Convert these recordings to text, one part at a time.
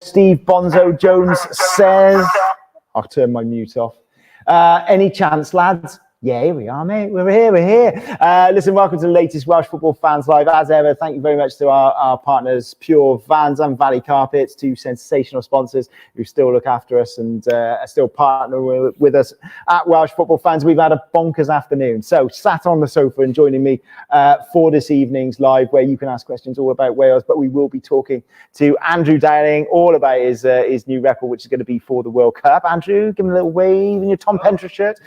Steve Bonzo Jones says, I'll turn my mute off. Any chance, lads? Yeah, here we are, mate. We're here. Listen, welcome to the latest Welsh Football Fans Live. As ever, thank you very much to our partners, Pure Vans and Valley Carpets, two sensational sponsors who still look after us and are still partnering with us at Welsh Football Fans. We've had a bonkers afternoon. So, sat on the sofa and joining me for this evening's live, where you can ask questions all about Wales, but we will be talking to Andrew Dowling all about his new record, which is going to be for the World Cup. Andrew, give him a little wave in your Tom Pentra shirt.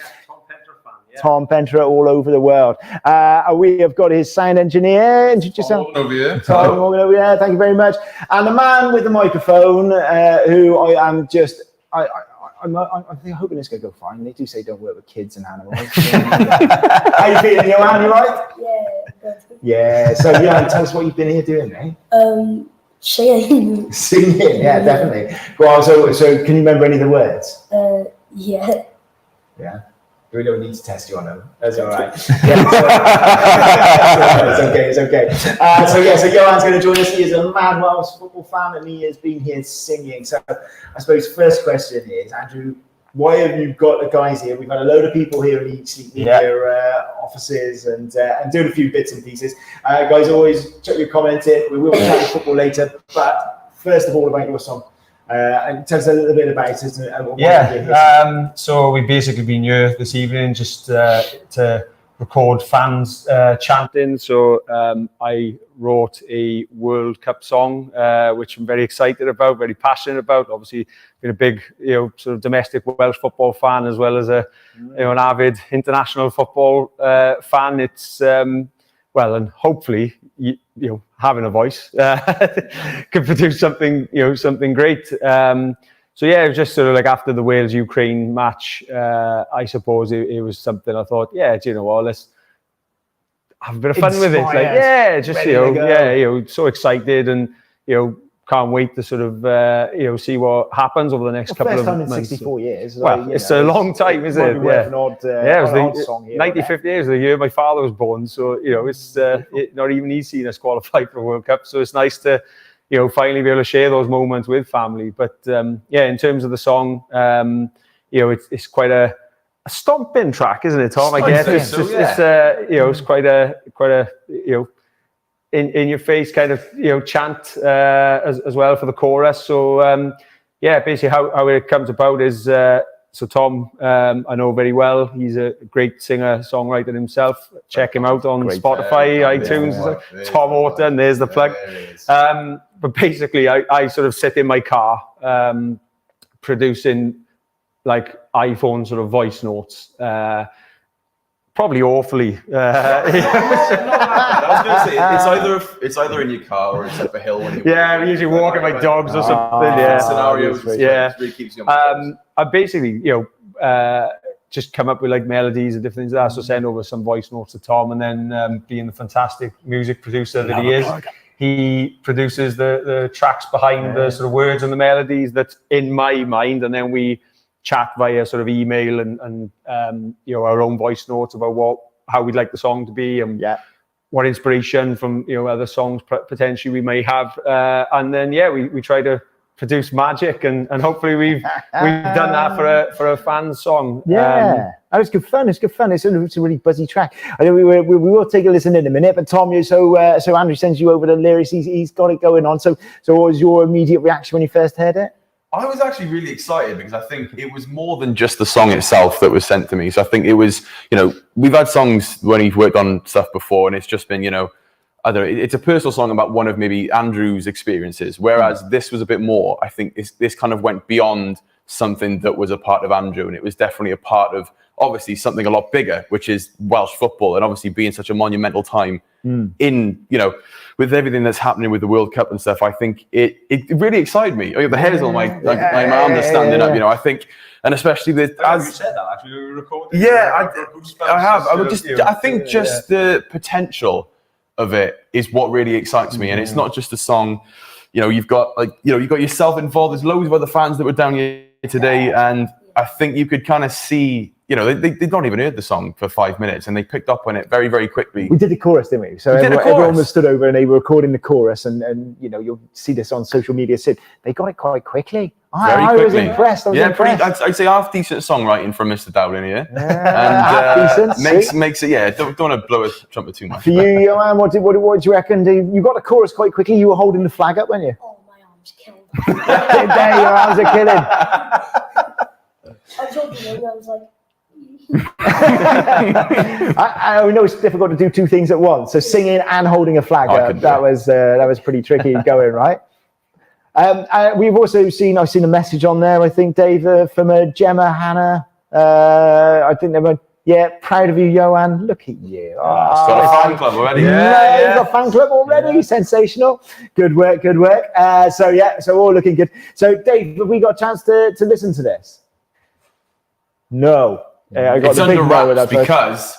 Yeah. Tom Pentra all over the world. We have got his sound engineer. Introduce yourself. Over here. Tom over here. Thank you very much. And the man with the microphone, who I am just, I'm hoping it's going to go fine. They do say don't work with kids and animals. How you feeling, Johan? You right? Yeah. Yeah. So, Johan, tell us what you've been here doing, mate. Singing. Singing, yeah, definitely. Well, so can you remember any of the words? Yeah. Yeah. We don't need to test you on them. That's all right. Yeah, it's okay. So Johan's going to join us. He is a mad Welsh football fan, and he has been here singing. So I suppose first question is, Andrew, why have you got the guys here? We've had a load of people here in each media offices and doing a few bits and pieces. Guys, always check your comment in. We will be chatting football later, but first of all, about your song. And tell us a little bit about it. So we've basically been here this evening just to record fans chanting. So I wrote a World Cup song, which I'm very excited about, very passionate about. Obviously, been a big, sort of domestic Welsh football fan, as well as an avid international football fan. It's well, and hopefully, having a voice could produce something, something great. So yeah, it was just sort of like after the Wales-Ukraine match, I suppose it was something I thought, do you know what, let's have a bit of fun with it. So excited and, can't wait to sort of, see what happens over the next couple of months. First time in 64 years. Well, it's a long time, isn't it? It was the song here, 95th years of the year my father was born. So, it's not even he's seen us qualify for a World Cup. So it's nice to, finally be able to share those moments with family. But, in terms of the song, it's quite a stomping track, isn't it, Tom? I guess it's quite a in your face kind of chant as well for the chorus. So basically how it comes about is so Tom I know very well. He's a great singer songwriter himself. Check him out on Spotify, iTunes. Tom Orton, there's the plug. But basically I sort of sit in my car producing like iPhone sort of voice notes. Probably awfully. I was going to say it's either in your car or it's up a hill when you. I'm usually walking my dogs or something. Scenarios. Really keeps you on. I basically, just come up with like melodies and different things like that. So send over some voice notes to Tom, and then being the fantastic music producer that he is, he produces the tracks behind the sort of words and the melodies that's in my mind, and then we chat via sort of email and our own voice notes about how we'd like the song to be and what inspiration from other songs potentially we may have, and then we try to produce magic and hopefully we've done that for a fan song. It's good fun. It's a really buzzy track. I know we will take a listen in a minute, but Tom, so Andrew sends you over the lyrics. He's got it going on. So what was your immediate reaction when you first heard it? I was actually really excited because I think it was more than just the song itself that was sent to me. So I think it was, we've had songs when we've worked on stuff before and it's just been, it's a personal song about one of maybe Andrew's experiences. Whereas this was a bit more, I think this kind of went beyond something that was a part of Andrew. And it was definitely a part of obviously something a lot bigger, which is Welsh football. And obviously being such a monumental time in, with everything that's happening with the World Cup and stuff, I think it really excited me. The hairs on my arm are standing up, I think, and especially you said that actually, we recorded. I have. I think just the potential of it is what really excites me, and it's not just a song. You've got you've got yourself involved. There's loads of other fans that were down here today, and I think you could kind of see you know, they'd not even heard the song for 5 minutes, and they picked up on it very, very quickly. We did the chorus, didn't we? So everyone was stood over and they were recording the chorus, and you know, you'll see this on social media. So they got it quite quickly. I was impressed. Impressed. I'd say half decent songwriting from Mr. Dowling here. Yeah, and makes it. Yeah, don't want to blow a trumpet too much. For you, Johan, what do you reckon? You got the chorus quite quickly. You were holding the flag up, weren't you? Oh, my arms killed. There, your arms are killing. I was holding it, I was like. I know it's difficult to do two things at once. So singing and holding a flag up, that was pretty tricky going, right? We've also seen, I've seen a message on there, I think, Dave, from Gemma, Hannah. I think they were, proud of you, Johan. Look at you. Got a fan club already. You've got a fan club already. Sensational. Good work. So all looking good. So, Dave, have we got a chance to listen to this? No. I got it's the big under no wraps because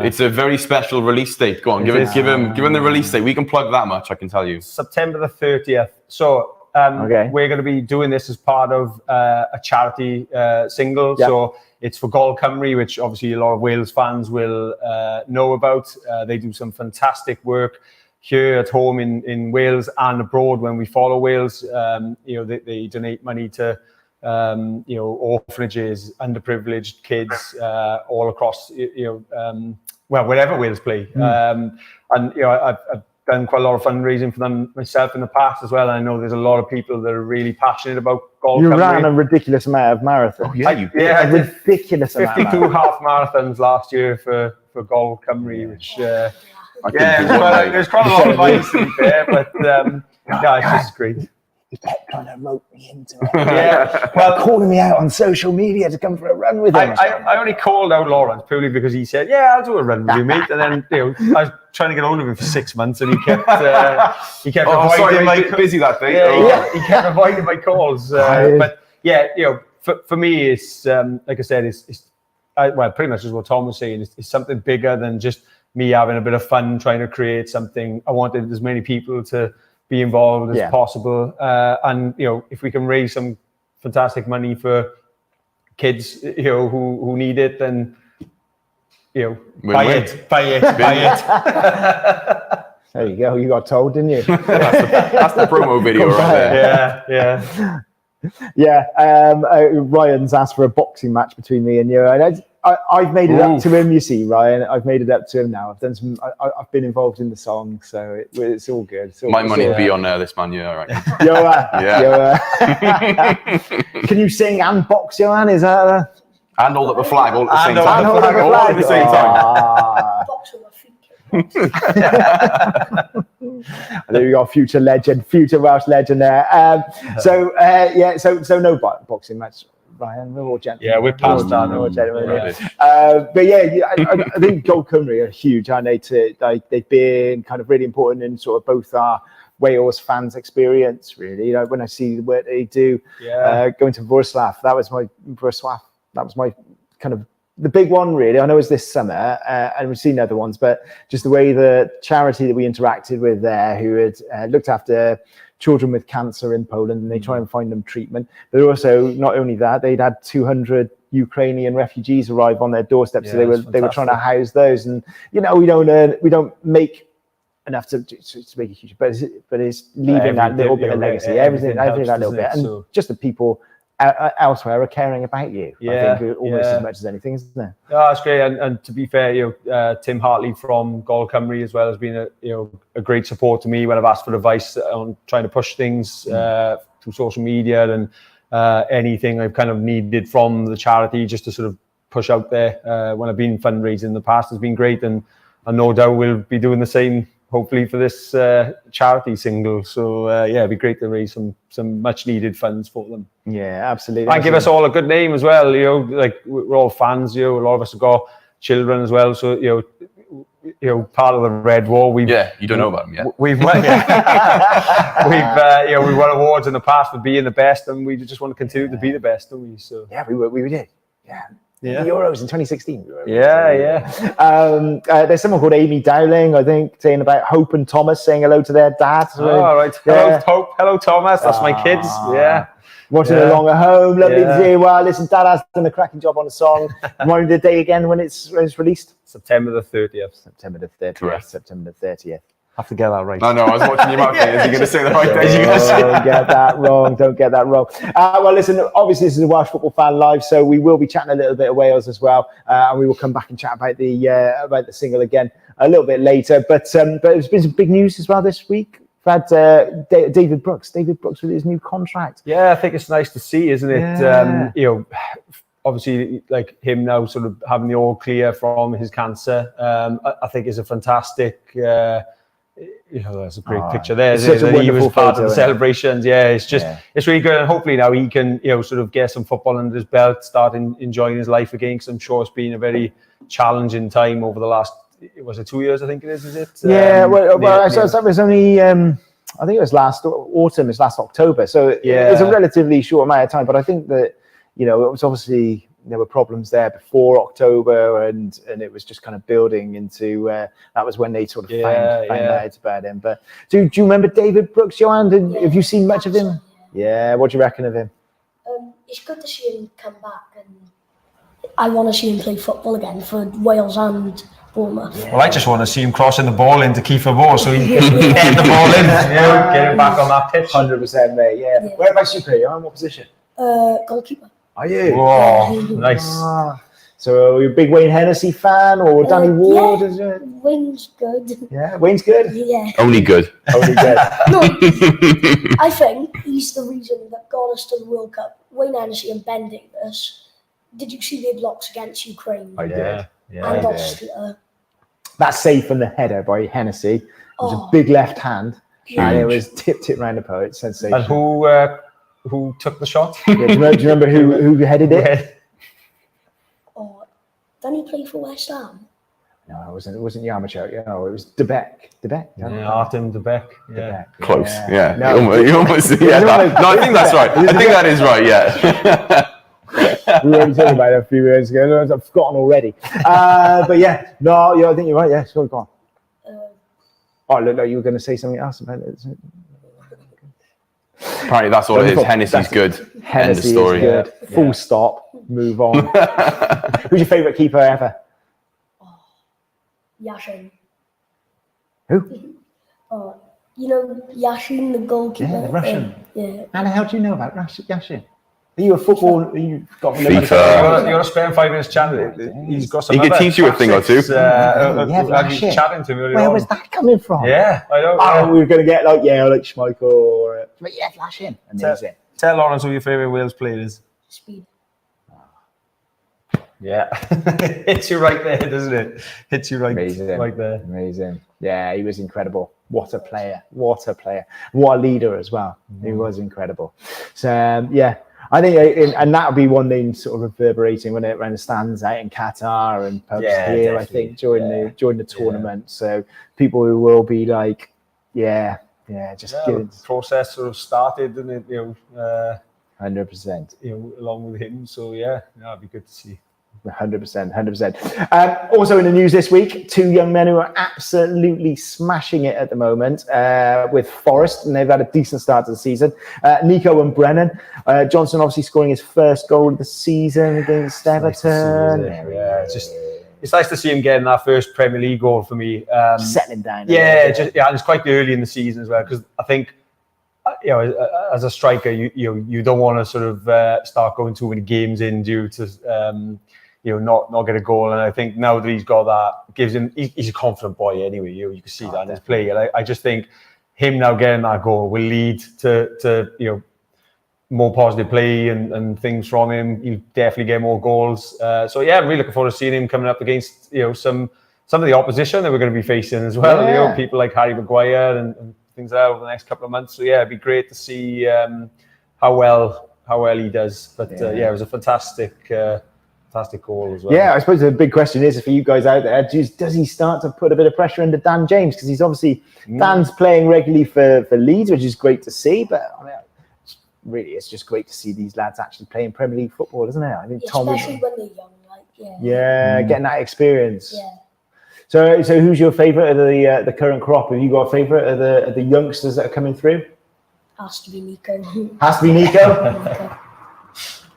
it's a very special release date. Go on, give him the release date. We can plug that much, I can tell you. September the 30th. So we're going to be doing this as part of a charity single. Yep. So it's for Gol Cymru, which obviously a lot of Wales fans will know about. They do some fantastic work here at home in Wales and abroad when we follow Wales. They donate money to orphanages, underprivileged kids all across, wherever Wales play. And I've done quite a lot of fundraising for them myself in the past as well. I know there's a lot of people that are really passionate about Gol Cymru. You ran a ridiculous amount of marathons. Oh, yeah, a ridiculous 52 half marathons last year for Gol Cymru, which it was quite a lot of advice to be fair, but it's just great. He kept trying to rope me into it. Calling me out on social media to come for a run with him. I only called out Lawrence purely because he said, I'll do a run with you, mate. And then, I was trying to get hold of him for 6 months and he kept avoiding my busy that day. He kept avoiding my calls. For me, it's, like I said, pretty much as what Tom was saying, it's something bigger than just me having a bit of fun trying to create something. I wanted as many people to be involved as possible, and if we can raise some fantastic money for kids who need it, then buy it. There you go. You got told, didn't you? that's the promo video right there. Ryan's asked for a boxing match between me and you. And I've made it up to him. You see, Ryan. I've made it up to him now. I've done some. I've been involved in the song, so it's all good. My money will be on this man. Yeah, right. Can you sing and box, Johan? Is that? And hold up the flag all at the same time. And hold up the flag at the same time. Box with my feet. There you go, future Welsh legend there. So no boxing match, Ryan. We're all gentlemen. Yeah, we're past that. I think Gol Cymru are huge, aren't they? They've been kind of really important in sort of both our Wales fans' experience, really. When I see the work they do, going to Wrocław, that was my kind of the big one, really. I know it was this summer, and we've seen other ones, but just the way the charity that we interacted with there, who had looked after children with cancer in Poland, and they try and find them treatment. But also, not only that, they'd had 200 Ukrainian refugees arrive on their doorstep, so they were trying to house those. And we don't make enough to make a huge, but it's leaving that little bit of legacy, everything that little bit, and just the people elsewhere are caring about you. I think almost as much as anything, isn't there? Oh, that's great. And to be fair, Tim Hartley from Gol Cymru as well has been a great support to me when I've asked for advice on trying to push things through social media and anything I've kind of needed from the charity just to sort of push out there when I've been fundraising in the past has been great, and no doubt we'll be doing the same hopefully for this charity single. So it'd be great to raise some much needed funds for them. Yeah, absolutely. And give us all a good name as well. Like we're all fans. A lot of us have got children as well. So part of the Red War. You don't know about them yet. We've won. We won awards in the past for being the best, and we just want to continue to be the best, don't we? So we did. The Euros in 2016. There's someone called Amy Dowling, I think, saying about Hope and Thomas saying hello to their dad. Right. Hello, Hope. Hello, Thomas. That's my kids. Watching Yeah. along at home, lovely Yeah. to see. Well, listen, Dad has done a cracking job on the song. Remind me the day again when it's released. September the 30th. September the 30th. Correct. September the 30th. Have to get that right. I know. I was watching your mouth. Is he going to say the right thing? Don't get that wrong. Don't get that wrong. Well, listen, obviously this is a Welsh Football Fan Live, so we will be chatting a little bit of Wales as well, and we will come back and chat about the single again a little bit later. But there's been some big news as well this week. We've had David Brooks with his new contract. Yeah, I think it's nice to see, isn't it? Yeah. Obviously, like him now sort of having the all clear from his cancer, I think is a fantastic, there's a great picture there. It's such a He was wonderful part photo, of the isn't it? celebrations. Yeah, it's really good. And hopefully now he can, sort of get some football under his belt, start enjoying his life again. Because I'm sure it's been a very challenging time over the last, was it 2 years? I think it is it? Yeah, that was only, I think it was last autumn, it's last October. So it's a relatively short amount of time. But I think that, it was obviously, there were problems there before October, and it was just kind of building into, that was when they sort of found out about him. But do you remember David Brooks, Joanne? Have you seen much of him? Yeah, what do you reckon of him? It's good to see him come back, and I want to see him play football again for Wales and Bournemouth. Yeah. Well, I just want to see him crossing the ball into Kiefer Moore so he can head the ball in, get him back on that pitch. 100%, mate, yeah. Whereabouts you play? In what position? Goalkeeper. Are you? Whoa, nice. So are you a big Wayne Hennessy fan or Danny Ward? Yeah. Is it? Wayne's good. Yeah, Wayne's good. Yeah. Only good. Only good. No, I think he's the reason that got us to the World Cup. Wayne Hennessy and Ben Davis. Did you see their blocks against Ukraine? I did. And Austria. That save from the header by Hennessy. It was a big left hand, and it was tipped round the post. Sensation. And who took the shot? Yeah, do you remember who headed it? Oh, didn't he play for West Ham? No, it wasn't Yarmachuk. No, it was De Beck. Artem de Beek. De Beck. Close. Yeah. No. You almost. Yeah. No, I think that's right. I think that is right. Yeah. We were talking about it a few years ago. I've forgotten already. But yeah, I think you're right. Yeah, go on. Oh, look, you were going to say something else about it. Apparently, that's all it is. Hennessy's good. End of Hennessy story. is good. Full stop. Move on. Who's your favourite keeper ever? Yashin. Who? Yashin, the goalkeeper. Yeah, the Russian. Yeah. And how do you know about Yashin? Are you a football? You got FIFA. You want to spend 5 minutes chatting? He's got some. He could other teach you a thing or two. classics, Yeah, I've been shit. chatting to him earlier Where on. was that coming from? Yeah, I know. Oh, we were going to get like Schmeichel or but yeah, Flash in. Amazing. Tell Lawrence who your favourite Wales player is. Speed. Yeah, hits you right there, doesn't it? Hits you right, Amazing. right there. Amazing. Yeah, he was incredible. What a player. What a player. What a leader as well. He was incredible. So, yeah, I think, and that would be one thing sort of reverberating when it around the stands out in Qatar and pubs Yeah, here, definitely. I think, during the tournament. So people who will be like, just The process sort of started, and it, 100%. Along with him. So it'd be good to see. 100%. Also in the news this week, two young men who are absolutely smashing it at the moment with Forest, and they've had a decent start to the season. Nico and Brennan. Johnson obviously scoring his first goal of the season against Everton. It's nice to see him getting that first Premier League goal for me. Settling down. And it's quite early in the season as well, because I think, as a striker, you don't want to sort of start going too many games in due to not get a goal. And I think now that he's got that, gives him, he's a confident boy anyway. You can see that in his play. And I just think him now getting that goal will lead to more positive play and things from him. You definitely get more goals. I'm really looking forward to seeing him coming up against some of the opposition that we're going to be facing as well. Yeah. People like Harry Maguire and things like that over the next couple of months. So it'd be great to see how well he does. But it was a fantastic goal as well. Yeah, I suppose the big question is for you guys out there: does he start to put a bit of pressure into Dan James? Because he's obviously Dan's playing regularly for Leeds, which is great to see. But I mean, it's just great to see these lads actually playing Premier League football, isn't it? I think Especially when they're young, getting that experience. Yeah. So who's your favourite of the current crop? Have you got a favourite of the youngsters that are coming through? Has to be Nico. Has to be Nico.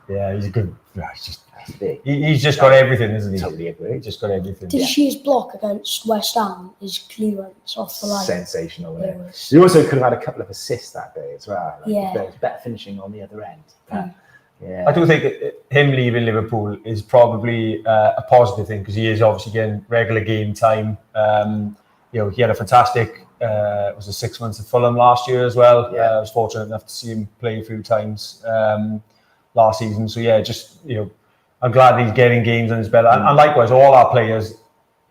Yeah, he's a good. Yeah, he's just. Big. He's just got everything, isn't he? Totally agree. He's just got everything. Did you see his block against West Ham? His clearance off the line. Sensational, It isn't it? was- You also could have had a couple of assists that day as well. Like, Yeah. There was better finishing on the other end. Yeah. I do think him leaving Liverpool is probably a positive thing because he is obviously getting regular game time. He had a fantastic, was it 6 months at Fulham last year as well. Yeah. I was fortunate enough to see him play a few times last season. So yeah, just I'm glad he's getting games on his belt, and likewise, all our players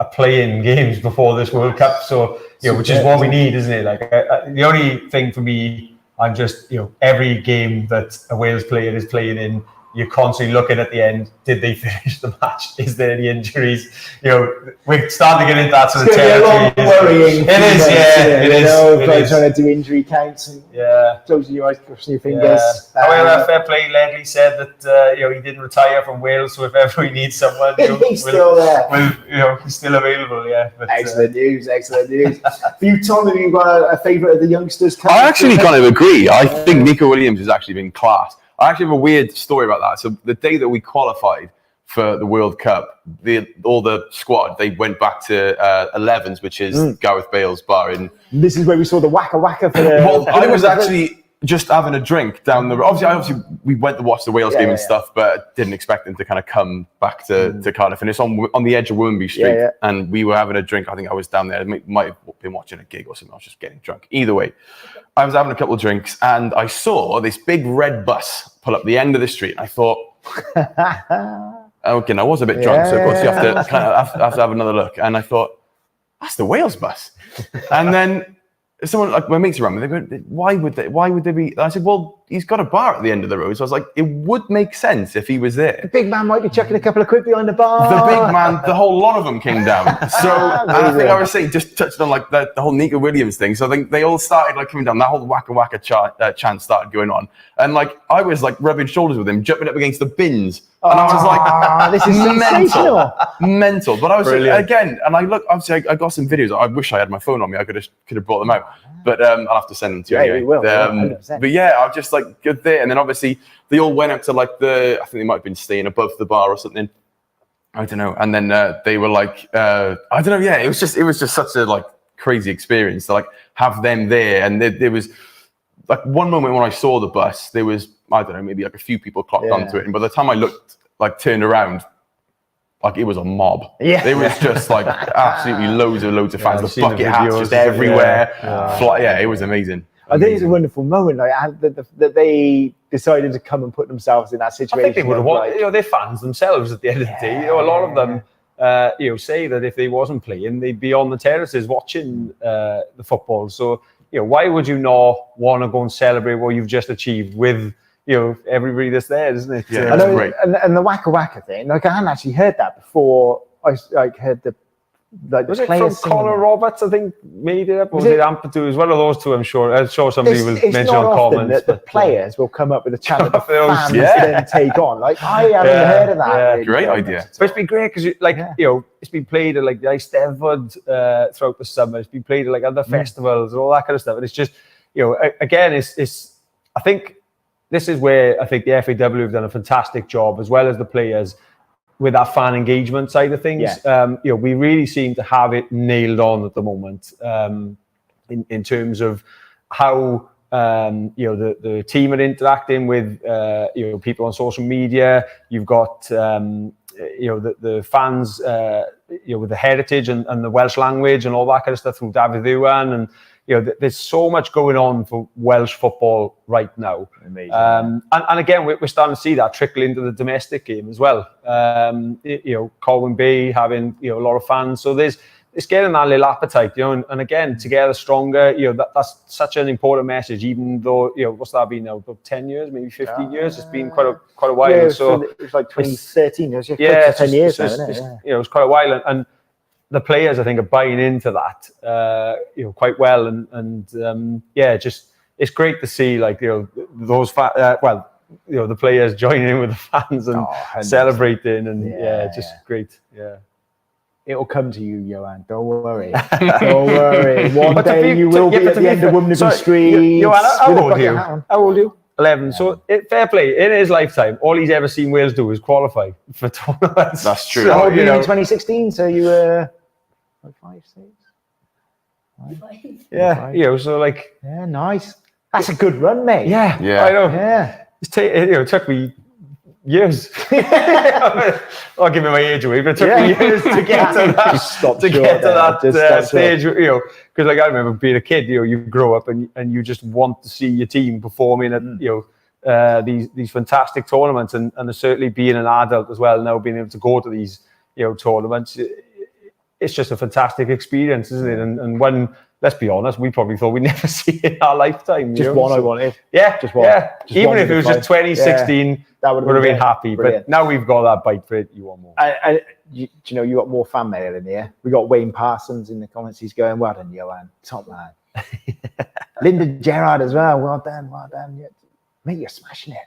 are playing games before this World Cup. So which is what we need, isn't it? Like the only thing for me, I'm just every game that a Wales player is playing in, you're constantly looking at the end. Did they finish the match? Is there any injuries? We're starting to get into that sort of territory. Worrying. It is, yeah. It is. It is. Trying to do injury counts and closing your eyes, crossing your fingers. Yeah. However, fair play. Ledley said that he didn't retire from Wales, so if ever we need someone, he's still there. He's still available. Yeah. But, Excellent news. For you, Tom, have you got a favourite of the youngsters? I actually kind of agree. I think Nico Williams has actually been class. I actually have a weird story about that. So the day that we qualified for the World Cup, all the squad, they went back to 11s, which is Gareth Bale's bar in. This is where we saw the waka for the. Well, I was actually just having a drink down the road. Obviously, we went to watch the Wales game and stuff, but didn't expect them to kind of come back to Cardiff. And it's on the edge of Woolwich Street, and we were having a drink. I think I was down there. I might have been watching a gig or something. I was just getting drunk. Either way, I was having a couple of drinks, and I saw this big red bus pull up the end of the street. I thought, okay, I was a bit drunk, so of course you have to have another look. And I thought, that's the Wales bus. And then someone, like my mates around me, they go, why would they be? I said, well, he's got a bar at the end of the road. So I was like, it would make sense if he was there. The big man might be chucking a couple of quid behind the bar. The big man, the whole lot of them came down. So and I think I was saying, just touched on like the whole Nico Williams thing. So I think they all started like coming down. That whole waka chant started going on, and like I was like rubbing shoulders with him, jumping up against the bins. And I was like, this is sensational. Mental. But I was again, and I look, obviously I got some videos. I wish I had my phone on me. I could have brought them out. But I'll have to send them to you anyway. We will. 100%. But yeah, I was just like good there. And then obviously they all went up to like I think they might have been staying above the bar or something. I don't know. And then they were like, I don't know. Yeah, it was just such a like crazy experience to like have them there. And there was like one moment when I saw the bus, there was, I don't know, maybe like a few people clocked onto it. And by the time I turned around, like it was a mob. Yeah. There was just like absolutely loads of fans. I've The bucket seen the hats videos. just everywhere. It was amazing. I think it's a wonderful moment, like that they decided to come and put themselves in that situation. I think they would have wanted, they're fans themselves at the end of the day. A lot of them, say that if they wasn't playing, they'd be on the terraces watching the football. So, why would you not want to go and celebrate what you've just achieved with, everybody that's there, isn't it? Yeah, I know, great. and the waka thing, like I hadn't actually heard that before. I heard the Was the it players from Conor Roberts, I think, made it up? Or was it Ampadu as well? Of those two, I'm sure. I'm sure somebody will it's mention not on often comments. that the players will come up with a chant that the Those- fans then take on. Like I haven't heard of that. Yeah. really. Great idea. But it's been great because, it's been played at like the Eisteddfod throughout the summer. It's been played at like other festivals and all that kind of stuff. And it's just, again, it's. I think this is where I think the FAW have done a fantastic job, as well as the players, with that fan engagement side of things. We really seem to have it nailed on at the moment in terms of how the team are interacting with people on social media. You've got the fans with the heritage and the Welsh language and all that kind of stuff through David Iwan, and there's so much going on for Welsh football right now. Amazing. And again, we're starting to see that trickle into the domestic game as well. Colwyn Bay having a lot of fans, so it's getting that little appetite, and again, together stronger. That's such an important message. Even though what's that been now? About 10 years, maybe 15 years. It's been quite a while. Yeah, so it was like 2013. It was close to it's 10 years now, it's isn't it? just, it's quite a while, and the players, I think, are buying into that, quite well, and it's great to see those the players joining in with the fans and celebrating, and just great, yeah. It'll come to you, Johan. Don't worry. Don't worry. One But to day be- you to- will yeah, be but at to the be end of fair- Women's sorry, Street. Johan, how with a old are bucket you? hat on. How old are you? 11. So fair play. In his lifetime, all he's ever seen Wales do is qualify for tournaments. That's true. So, how So, old were you you in know, 2016? So you were like 5, 6? yeah, you know, so like, Yeah, nice. That's a good run, mate. yeah, Yeah. I know. Yeah. It took me years. I'll give me my age away, but it took me years to get to that. Just stop To short get to there. that Just stop stage, you know, because like I remember being a kid, you know, you grow up and you just want to see your team performing at, you know, these fantastic tournaments, and certainly being an adult as well now, being able to go to these, you know, tournaments, it's just a fantastic experience, isn't it? And when, let's be honest, we probably thought we'd never see it in our lifetime. Just you know? one I wanted. Yeah, Just one. yeah. Just Even one if it was with just the five. 2016, That would have been happy. Brilliant. But now we've got that bite for it. You want more? Do you know, you got more fan mail in here. We got Wayne Parsons in the comments. He's going, well done, Johan. Top man. Linda Gerard as well. Well done. Yeah. Mate, you're smashing it.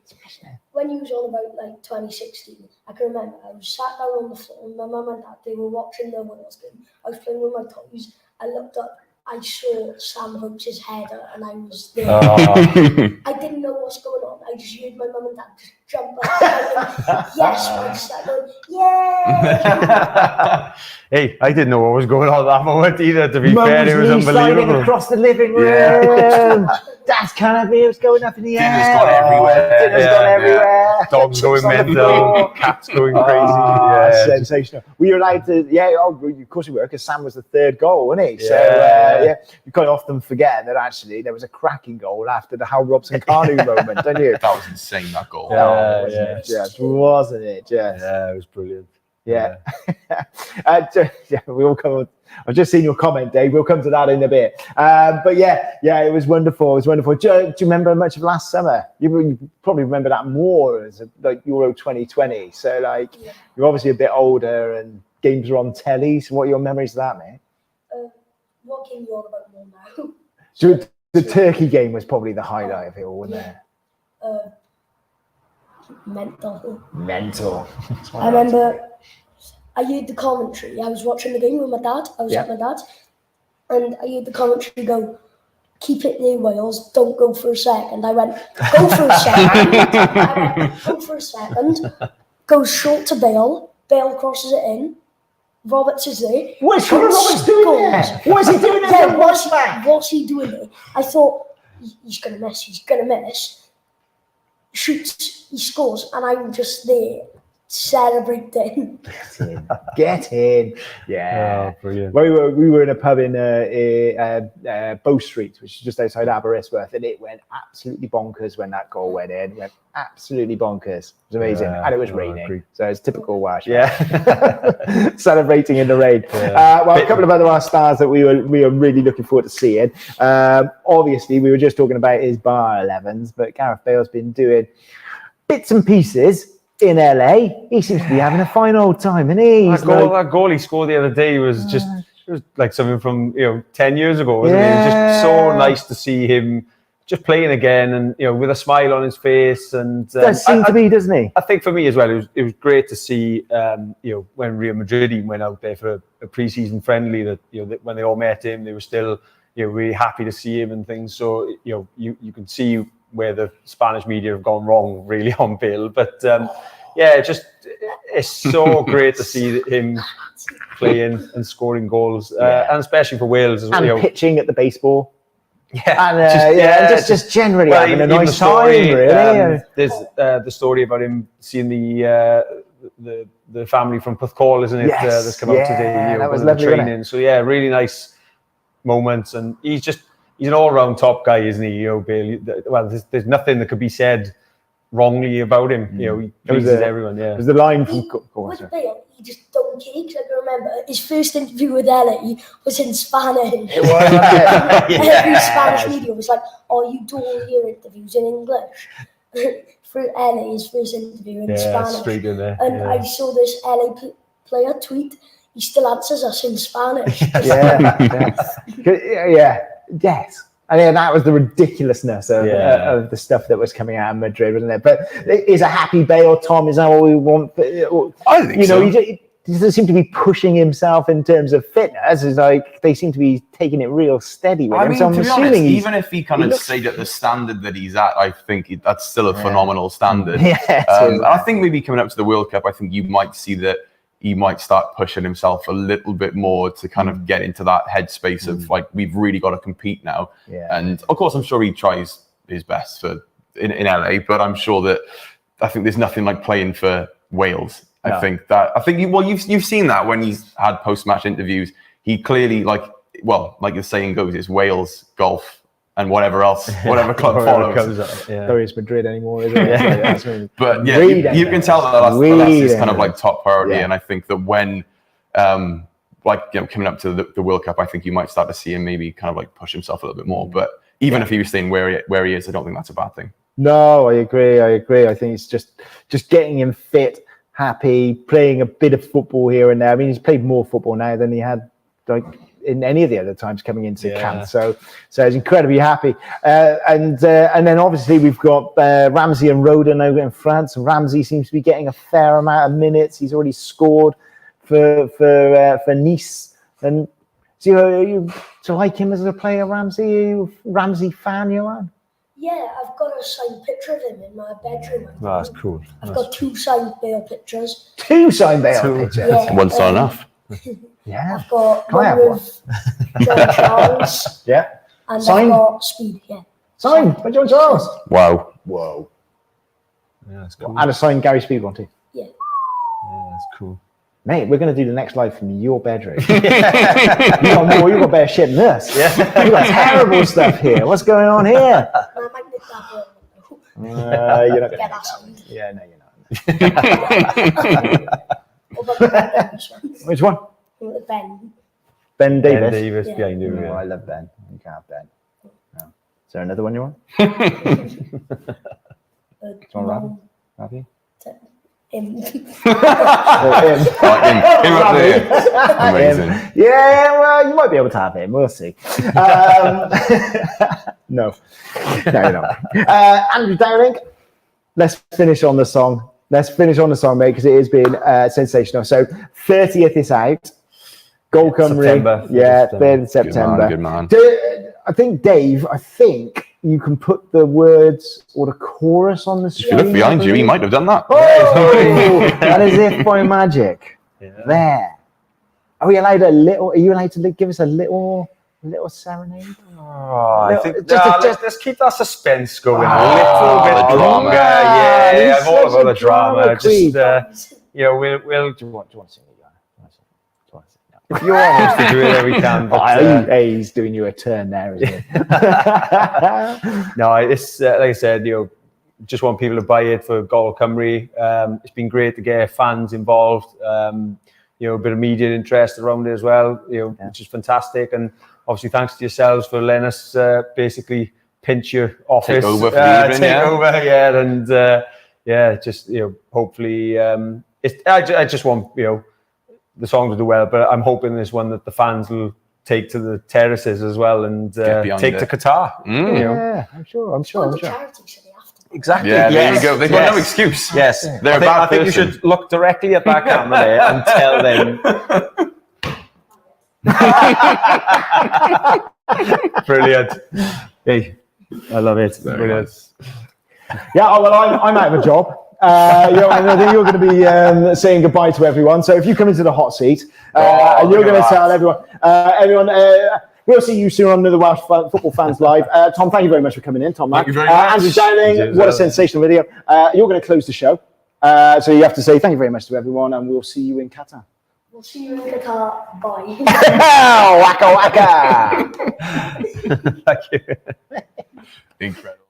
Smashing it. When you was on about like 2016, I can remember I was sat down on the floor and my mum and dad, they were watching the Wales game. I was playing with my toys. I looked up, I saw Sam Oates' header and I was there. I didn't know what's going on. I just heard my mum and dad just jump up and yes, I started going, yay! Hey, I didn't know what was going on at that moment either, to be Mum's fair. It was knee sliding unbelievable. across the living room. Yeah. Dad's canapes going up in the air. Dinner's gone everywhere. Dinner's Yeah, gone yeah. everywhere. Dogs going Chips on the mental, floor. cats going crazy. Ah, Yeah, sensational. We were allowed to, of course we were, because Sam was the third goal, wasn't he? So, Yeah. you quite often forget that actually there was a cracking goal after the Hal Robson-Kanu moment, don't you? That was insane, that goal. Yeah, wasn't yeah. it just? Wasn't it just? Yeah, it was brilliant. Yeah. We all come. I've just seen your comment, Dave. We'll come to that in a bit. But yeah, it was wonderful. It was wonderful. Do you remember much of last summer? You probably remember that more as like Euro 2020. So like, you're obviously a bit older and games are on telly. So what are your memories of that, mate? What game you on about more now? So the Turkey game was probably the highlight of it all, wasn't it? Mental. Mental. I remember I heard the commentary. I was watching the game with my dad. I was at my dad's. And I heard the commentary go, keep it there, Wales. Don't go for a second. I went, go for a second. Go for a second. Goes short to Bale. Bale crosses it in. Roberts is there. What's Conor Roberts doing there? What is he doing there? What's he doing there? I thought, he's going to miss. Shoots, he scores, and I'm just there celebrating. Get in. Yeah. Oh, brilliant. Well, we were in a pub in Bow Street, which is just outside Aberystwyth, and it went absolutely bonkers when that goal went in. It went absolutely bonkers. It was amazing. Yeah. And it was Oh, raining. agreed. So it's typical Welsh. Yeah. Celebrating in the rain. Well, a couple of other our stars that we were really looking forward to seeing. Obviously, we were just talking about his bar 11s, but Gareth Bale's been doing bits and pieces in LA. He seems to be having a fine old time, isn't he? That goal he scored the other day was just, it was like something from 10 years ago, wasn't it? It was just so nice to see him just playing again, and with a smile on his face. And does seem to be, doesn't he? I think for me as well, it was great to see when Real Madrid even went out there for a pre-season friendly, that that when they all met him, they were still really happy to see him and things. So you can see where the Spanish media have gone wrong really on Bale, but it's so great to see him playing and scoring goals, and especially for Wales as well. And pitching at the baseball. Yeah, and just generally having a even nice the story, time, really. There's the story about him seeing the family from Puthcall, isn't it? Yes, That's come out today. that was going to the lovely, wasn't training. So really nice moments, and he's an all-round top guy, isn't he? Bale. Well, there's nothing that could be said wrongly about him. He pleases everyone. Yeah. There's the line from. With Bale, he just don't care. 'Cause I can remember his first interview with Ellie was in Spanish. It was, Every Spanish media was like, "Oh, you do all your interviews in English." For Ellie, his first interview in Spanish. Straight in there. And I saw this LA player tweet. He still answers us in Spanish. Yes. I mean, that was the ridiculousness of the stuff that was coming out of Madrid, wasn't it? But is a happy Bale, Tom? Is that what we want? I think so. doesn't seem to be pushing himself in terms of fitness. It's like they seem to be taking it real steady with him. So I'm to be assuming honest, he's, even if he kind of stayed at the standard that he's at, I think that's still a phenomenal standard. Yeah, And I think maybe coming up to the World Cup, I think you might see that he might start pushing himself a little bit more to kind of get into that headspace of like, we've really got to compete now. Yeah. And of course, I'm sure he tries his best in LA, but I'm sure that I think there's nothing like playing for Wales. No. I think you've seen that when he's had post-match interviews. He clearly like the saying goes, it's Wales, golf, and whatever else, whatever club follows. Though it's Madrid anymore, isn't it? But yeah, you can tell that's his kind of like top priority. And I think that when, coming up to the World Cup, I think you might start to see him maybe kind of like push himself a little bit more. But even if he was staying where he is, I don't think that's a bad thing. No, I agree. I think it's just getting him fit, happy, playing a bit of football here and there. I mean, he's played more football now than he had like in any of the other times coming into camp. So he's incredibly happy. And then obviously we've got Ramsey and Rodon over in France. Ramsey seems to be getting a fair amount of minutes. He's already scored for Nice. And so you like him as a player, Ramsey? Are you a Ramsey fan, Johan? Yeah, I've got a signed picture of him in my bedroom. Oh, that's cool. I've got 2 signed Bale pictures. 2 signed Bale pictures? Yeah, One's not enough. Yeah. I've got Can I have one with John Charles. Yeah. And Signed? I've got Speed, yeah. Signed by John Charles. Wow. Whoa. Yeah, that's cool. And a signed Gary Speed one too. Yeah. Yeah, that's cool. Mate, we're going to do the next live from your bedroom. You got better shit than this. Yeah. You got terrible stuff here. What's going on here? I might nick that one. You're not Get going that signed. Yeah, no, you're not. What about Ben? Which one? Ben. Ben Davis. Ben Davis Yeah. behind you. No, I love Ben. You can't have Ben. No. Is there another one you want? No. Ravi? Him. Amazing. Yeah, well, you might be able to have him. We'll see. No, you're not. Andrew Dowling, let's finish on the song. Let's finish on the song, mate, because it has been sensational. So 30th is out. Goal Cymru. September. Yeah, 3rd of September. Good man. I think, Dave, you can put the words or the chorus on the screen. If you look behind you, he might have done that. Oh, and as if by magic. Yeah. There. Are you allowed to give us a little serenade? Oh, I think Just- let's keep that suspense going a Oh, little the bit drama. longer. Yeah, He's I'm all such about a the drama. drama queen. We'll Do you want to sing it? if you want us to do it, then we can. But, He's doing you a turn there, isn't he? no, it's like I said, just want people to buy it for Goal Cymru. It's been great to get fans involved. A bit of media interest around it as well. Which is fantastic. And obviously, thanks to yourselves for letting us basically pinch your office, Take over for the evening, and hopefully, I just want the song to do well, but I'm hoping this one that the fans will take to the terraces as well and take to Qatar. Yeah, I'm sure. On the charity, so they have to. Exactly. Yeah, there you go. They've got no excuse. Yes. They're a bad I think you person. should look directly at that camera there and tell them. Brilliant. Hey, I love it. Brilliant. Yeah, well, I'm out of a job. I think you're going to be saying goodbye to everyone. So if you come into the hot seat, and you're going to tell everyone, we'll see you soon on another Welsh Football Fans Live. Tom, thank you very much for coming in, Tom. Thank you very much. Andrew Dowling, what a sensational video. You're going to close the show. So you have to say thank you very much to everyone, and we'll see you in Qatar. We'll see you in Qatar. Bye. Waka waka. Thank you. Incredible.